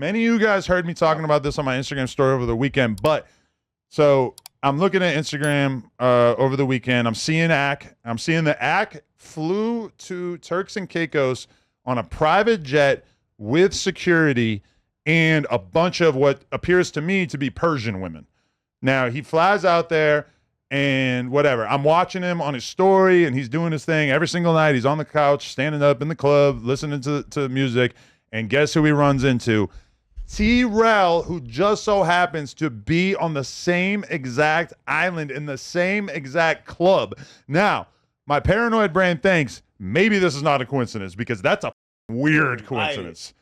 Many of you guys heard me talking about this on my Instagram story over the weekend, but so I'm looking at Instagram over the weekend. I'm seeing Ak. I'm seeing that Ak flew to Turks and Caicos on a private jet with security and a bunch of what appears to me to be Persian women. Now, he flies out there and whatever. I'm watching him on his story, and he's doing his thing every single night. He's on the couch, standing up in the club, listening to music, and guess who he runs into? Trell, who just so happens to be on the same exact island in the same exact club. Now, my paranoid brain thinks maybe this is not a coincidence because that's a weird coincidence.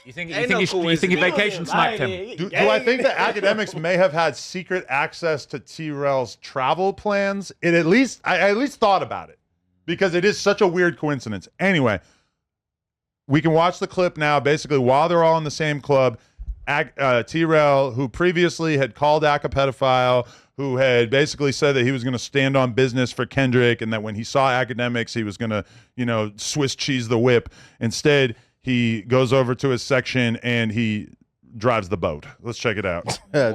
You think he vacation sniped him? Do I think that Akademiks may have had secret access to Trell's travel plans? I at least thought about it because it is such a weird coincidence. Anyway, we can watch the clip now. Basically, while they're all in the same club, Trell, who previously had called Ak a pedophile, who had basically said that he was going to stand on business for Kendrick, and that when he saw Akademiks, he was going to, Swiss cheese the whip. Instead, he goes over to his section and he drives the boat. Let's check it out. Yeah,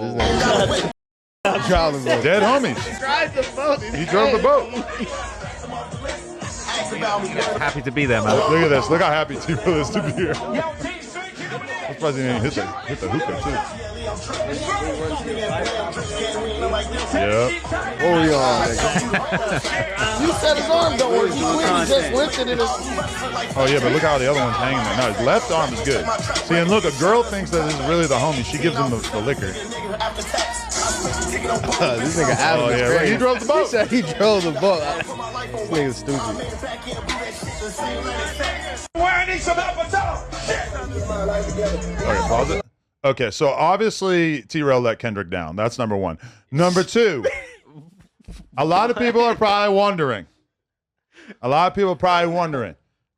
Dead homies. He drives the boat. He drove the boat. Happy to be there, man. Look at this. Look how happy T-Will is to be here. I'm surprised he didn't hit the hookah, too. Yep. What were you on, nigga? You said his arm don't work. He just lifted it. Oh, yeah, but look how the other one's hanging there. No, his left arm is good. See, and look, a girl thinks that this is really the homie. She gives him the liquor. This nigga Adam is crazy. He drove the boat. He said he drove the boat. This nigga's stupid. Okay, pause it. Okay, so obviously Trell let Kendrick down. That's number one. Number two, a lot of people are probably wondering.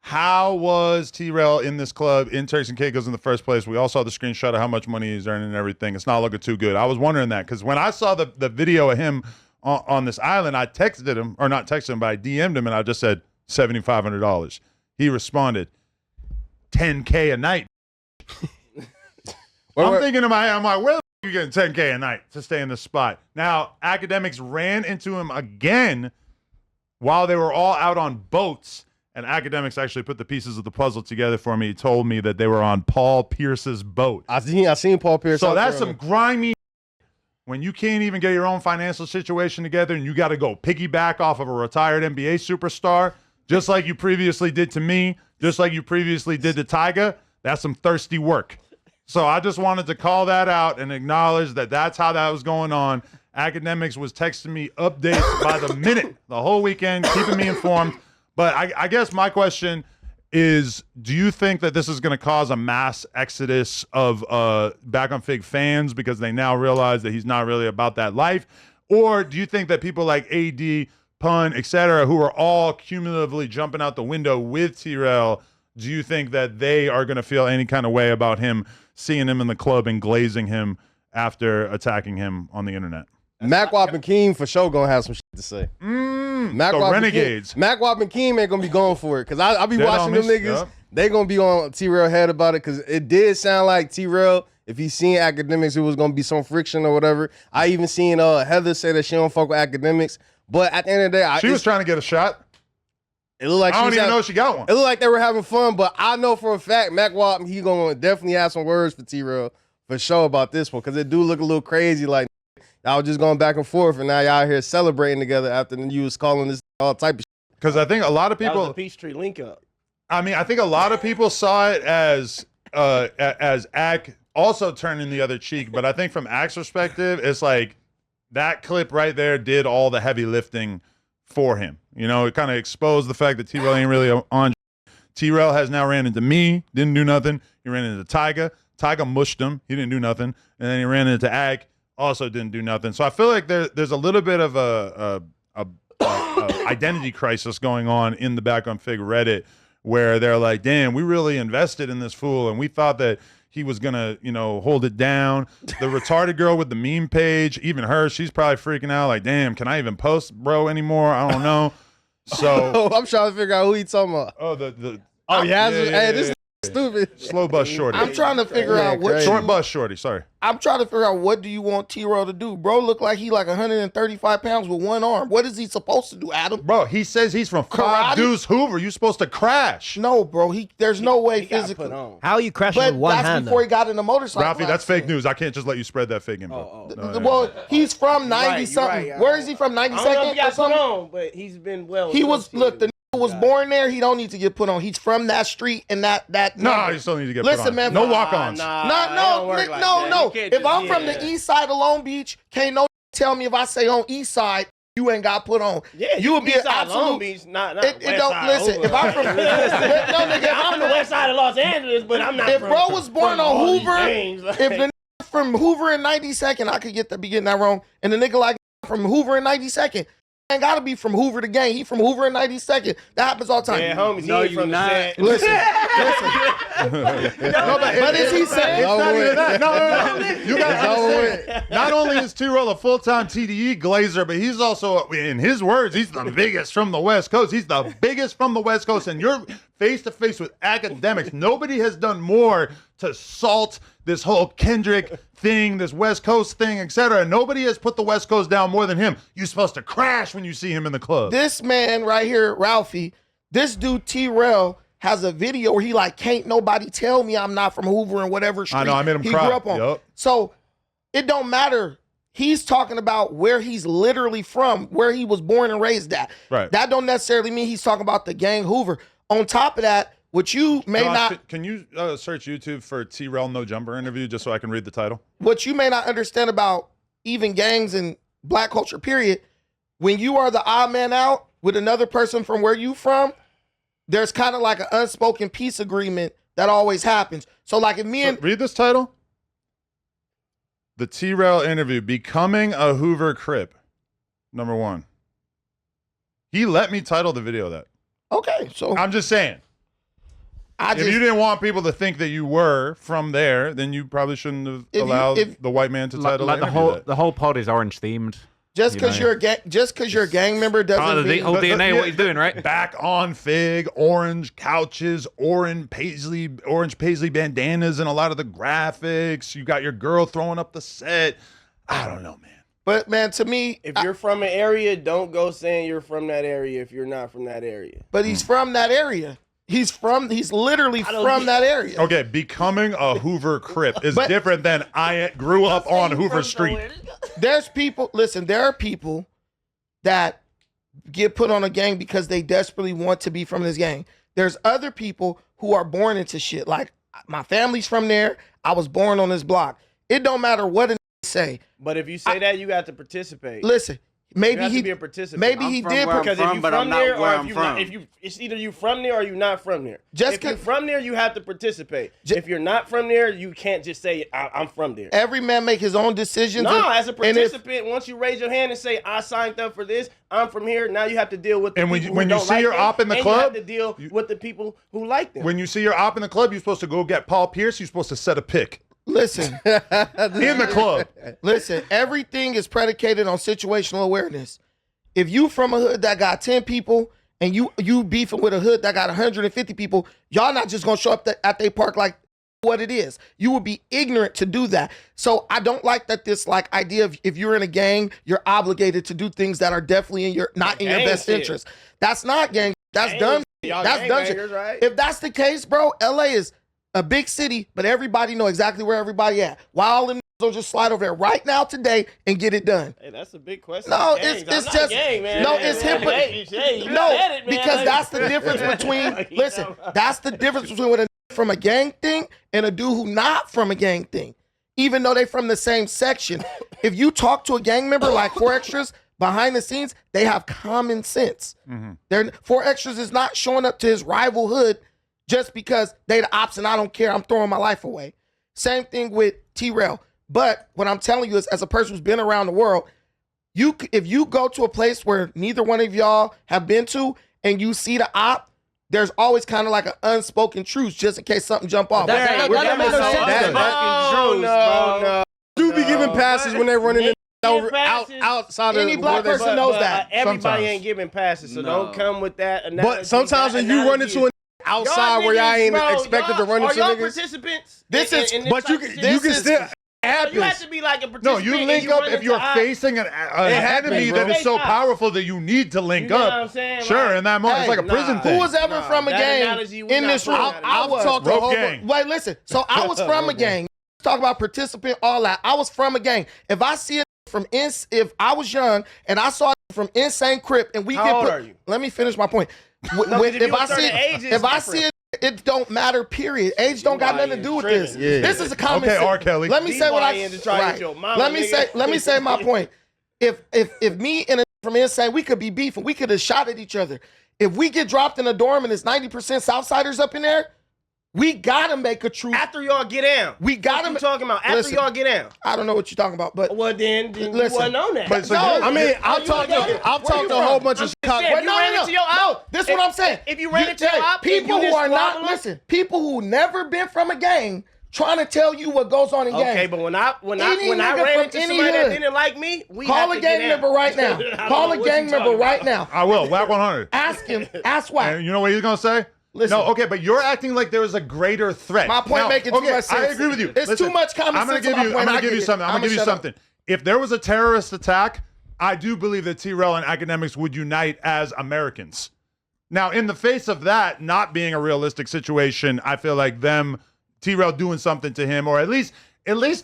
How was Trell in this club in Turks and Caicos in the first place? We all saw the screenshot of how much money he's earning and everything. It's not looking too good. I was wondering that because when I saw the video of him on this island, I texted him, or not texted him, but I DM'd him and I just said $7,500. He responded, $10K a night. I'm thinking in my head, I'm like, where the f you getting $10K a night to stay in this spot? Now, Akademiks ran into him again while they were all out on boats, and Akademiks actually put the pieces of the puzzle together for me. He told me that they were on Paul Pierce's boat. I seen Paul Pierce. So that's some grimy when you can't even get your own financial situation together and you got to go piggyback off of a retired NBA superstar, just like you previously did to me, just like you previously did to Tyga. That's some thirsty work. So I just wanted to call that out and acknowledge that that's how that was going on. Akademiks was texting me updates by the minute the whole weekend, keeping me informed. But I guess my question is, do you think that this is going to cause a mass exodus of Back on Fig fans because they now realize that he's not really about that life? Or do you think that people like AD, Pun, etc., who are all cumulatively jumping out the window with Trell, do you think that they are going to feel any kind of way about him seeing him in the club and glazing him after attacking him on the internet? Mac Wap and Keem for sure gonna have some shit to say. The Renegades. Mac Wap and Keem ain't gonna be going for it because I be watching them niggas. Yep. They gonna be on Trell head about it because it did sound like Trell, if he's seen Akademiks, it was gonna be some friction or whatever. I even seen Heather say that she don't fuck with Akademiks, but at the end of the day, she was trying to get a shot. It looked like I don't even know she got one. It looked like they were having fun, but I know for a fact Mac Wap, he gonna definitely have some words for Trell for sure about this one because it do look a little crazy. Like y'all was just going back and forth, and now y'all here celebrating together after you was calling this all type of shit. Because I think a lot of people, that was a Peachtree link up. I mean, I think a lot of people saw it as Ak also turning the other cheek, but I think from Ak's perspective, it's like that clip right there did all the heavy lifting for him. You know, it kind of exposed the fact that Trell ain't really on. Trell has now ran into me, didn't do nothing. He ran into Tyga. Tyga mushed him. He didn't do nothing. And then he ran into Ak, also didn't do nothing. So I feel like there's a little bit of a identity crisis going on in the Back on Fig Reddit where they're like, damn, we really invested in this fool and we thought that he was gonna, hold it down. The retarded girl with the meme page, even her, she's probably freaking out like, damn, can I even post bro anymore? I don't know. So I'm trying to figure out who he talking about. Oh, yeah. Hey, this stupid. Slow bus shorty. I'm trying to figure out what Short bus shorty. Sorry. I'm trying to figure out what do you want T-Rail to do? Bro look like he like 135 pounds with one arm. What is he supposed to do, Adam? Bro, he says he's from Five Deuce Hoover. You supposed to crash. No, bro. There's no way physically. How are you crashing But with one that's hand? before he got in the motorcycle. Ralphie, that's fake news. I can't just let you spread that fake info. Well, he's from 90 something. right. Where is he from? 92nd I don't know if he or got put something? on, but he's been well. He was look. The nigga was born there. He don't need to get put on. He's from that street and that. No, you still need to get Listen, put on. man. No walk-ons. No. If I'm from the east side of Long Beach, can't no tell me if I say on east side, you ain't got put on. Yeah, you would be an absolute. Long Beach, not It don't listen. If I'm from no nigga, if I'm from the west side of Los Angeles, but I'm not. If from, bro was born from on all these Hoover, things, like- if the nigga from Hoover and 92nd, I could be getting that wrong. And the nigga like from Hoover and 92nd. Ain't gotta be from Hoover to Gang. He from Hoover and 92nd. That happens all the time. Yeah, homies, No, he ain't you from not. the set. Listen. But is he saying? It's not even that. No. You It's got over to with. understand. Not only is T-Roll a full-time TDE glazer, but he's also, in his words, he's the biggest from the West Coast. He's the biggest from the West Coast, and you're face-to-face with Akademiks. Nobody has done more to salt this whole Kendrick thing, this West Coast thing, etc. Nobody has put the West Coast down more than him. You're supposed to crash when you see him in the club. This man right here, Ralphie, this dude T-Rail has a video where he like, can't nobody tell me I'm not from Hoover and whatever street I know, I made him he cry. grew up on. Yup. So it don't matter. He's talking about where he's literally from, where he was born and raised at. Right. That don't necessarily mean he's talking about the gang Hoover. On top of that, what you may not Can you search YouTube for T-Rel No Jumper interview just so I can read the title? what you may not understand about even gangs and black culture, period, when you are the odd man out with another person from where you from, there's kind of like an unspoken peace agreement that always happens. So like if me and Read this title. The T-Rel interview, Becoming a Hoover Crip, #1. He let me title the video that. okay, so I'm just saying. If you didn't want people to think that you were from there, then you probably shouldn't have allowed the white man to title Like the the interview whole pod is orange themed. just because you're a gang member doesn't Part of the mean whole DNA, what he's doing, right? Back on Fig, orange couches, orange paisley bandanas, and a lot of the graphics. You got your girl throwing up the set. I don't know, man. But man, to me, If you're from an area, don't go saying you're from that area if you're not from that area. but he's from that area. He's literally from that area. Okay, becoming a Hoover Crip is But- different than I grew up on Hoover Street. There's people, listen, there are people that get put on a gang because they desperately want to be from this gang. There's other people who are born into shit. Like, my family's from there. I was born on this block. It don't matter what a say. But if you say that, you got to participate. Listen, You maybe have he to be a participant. maybe I'm he from did where I'm Because from, if you but from I'm not there, where or I'm if you from. not, if you, it's either you from there or you not from there. Just if you're 'cause- from there, you have to participate. If you're not from there, you can't just say I'm from there. every man make his own decisions. No, as a and if- participant, once you raise your hand and say I signed up for this, I'm from here. Now you have to deal with the And when people you- when who you don't see like your them, op in the and club, you have to deal with the people who like them. When you see your op in the club, you're supposed to go get Paul Pierce. You're supposed to set a pick listen, in the club. listen, everything is predicated on situational awareness. If you from a hood that got 10 people and you beefing with a hood that got 150 people, y'all not just gonna show up at they park like what it is. You would be ignorant to do that. So I don't like that this like idea of if you're in a gang, you're obligated to do things that are definitely in your not in your Gang best shit. interest. That's not gang. That's Gang dumb. shit. Y'all That's dumb shit. gangbangers, right? If that's the case, bro, LA is a big city, but everybody know exactly where everybody at. Why all them will just slide over there right now today and get it done. Hey, that's a big question. No, Gangs. it's I'm not just gang, man. no, Man, it's man, hip. hey, you No, said it, man. because that's the difference between. You Listen, know? that's the difference between what a from a gang thing and a dude who not from a gang thing, even though they from the same section. If you talk to a gang member like 4 Extras behind the scenes, they have common sense. They're 4 Extras is not showing up to his rival hood just because they the ops and I don't care. I'm throwing my life away. Same thing with T-Rail. But what I'm telling you is, as a person who's been around the world, if you go to a place where neither one of y'all have been to and you see the op, there's always kind of like an unspoken truce just in case something jump off. That don't make no sense. No. Do be giving passes when they running in over passes. outside Any of black where they- person knows that. Everybody Sometimes. ain't giving passes, so No. don't come with that. But sometimes when you run into an outside where y'all ain't expected to run into y'all niggas. participants? This is- But you can still happens. You have to be like a participant. No, you and link up run if you're into facing an enemy bro. that is so Face off. powerful that you need to link You know up. what I'm saying? Sure, Like, in that moment, it's hey, like a prison nah. thing. Who was ever from a that gang analogy, we in not this room? putting that I out. was. talked to a Rope whole gang. Wait, listen. So I was from a gang. Talk about participant, all that. I was from a gang. If I see it from if I was young and I saw it from Insane Crip and we How get old put, are you? Let me finish my point. No, 'cause if you if I a see certain age, it's if I see it, it don't matter. Period. Age don't got nothing to do with this. Yeah. This is a common. Okay, sense. R. Kelly. Let me say what I D-Y-N to try to hit your mama, Let me nigga. say my point. If me and a from Insane, we could be beefing. We could have shot at each other. If we get dropped in a dorm and it's 90% Southsiders up in there, we gotta make a truth. After y'all get down. We gotta What you talking about? After Listen. y'all get down. I don't know what you're talking about, but Well, then you Listen. wasn't on that. But so No, you're- I mean, Are I've you talked again? to a Where you whole from? bunch I'm of just Chicago. saying, Wait, if you ran into your op, this is what I'm saying. If you ran into your op, people and you who are just not squabbling- listen, people who never been from a gang trying to tell you what goes on in gangs. Okay, but when I Any ran nigga into from any somebody that hood. didn't like me, we Call have a to gang get out. member right now. I don't Call know a what gang you member talking right about. now. I will. Whack 100. Ask him. Ask why. And you know what he's gonna say? Listen. No, okay, but you're acting like there is a greater threat. My point making too much sense. I agree with you. It's too much common I'm gonna sense to give my you. point. I'm I gonna give get you it. something. I'm I'ma gonna give you shut up. something. If there was a terrorist attack, I do believe that Trell and Akademiks would unite as Americans. Now, in the face of that not being a realistic situation, I feel like Trell doing something to him, or at least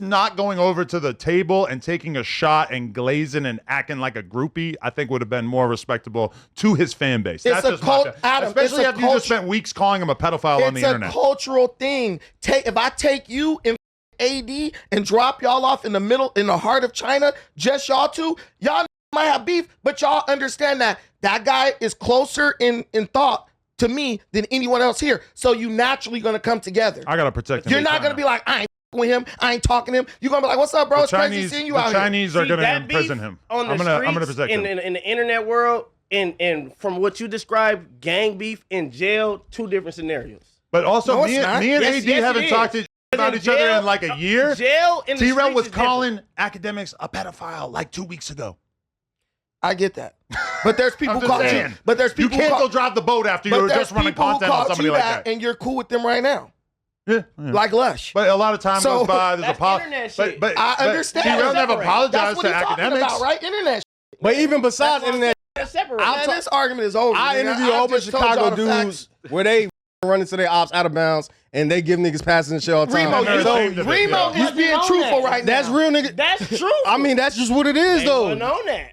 not going over to the table and taking a shot and glazing and acting like a groupie, I think would have been more respectable to his fan base. It's That's a just cult- my opinion. Adam, Especially it's a after you just culture. spent weeks calling him a pedophile on the It's a internet. cultural thing. If I take you and AD and drop y'all off in the heart of China, just y'all two, y'all might have beef, but y'all understand that guy is closer in thought to me than anyone else here. So you naturally gonna come together. I gotta protect him. You're not gonna be like, I ain't with him, I ain't talking to him. You're gonna be like, what's up, bro? It's crazy seeing you out here. Chinese are See, gonna that imprison beef him. on the I'm gonna streets, protect him. in the internet world, and from what you described, gang beef in jail, two different scenarios. But also, No, me it's and not. AD Yes, haven't it talked is. about In each other jail- in like a year. Jail in the Trell streets was is different. calling Akademiks a pedophile like 2 weeks ago. I get that. But there's people I'm who just call you. saying. But there's You people can't who go call, drive the boat after but you were there's just running people who content on called somebody you like that, that. and you're cool with them right now. Yeah. Like Lush. But a lot of time So- goes by. There's That's a internet shit. But I understand. Trell never Separate. apologized That's what to he's talking Akademiks. about, right? Internet. But even besides That's what I'm internet, saying. Separate. Man, this argument is over. I nigga. interview a whole bunch just of told y'all Chicago the facts. dudes where they run into their ops out of bounds and they give niggas passes and shit all the time. Remo, They're So, ashamed of it, Remo yeah. is being Nothing truthful on that. right now. that's real, nigga. That's true. I mean, that's just what it is, They though. wasn't on that.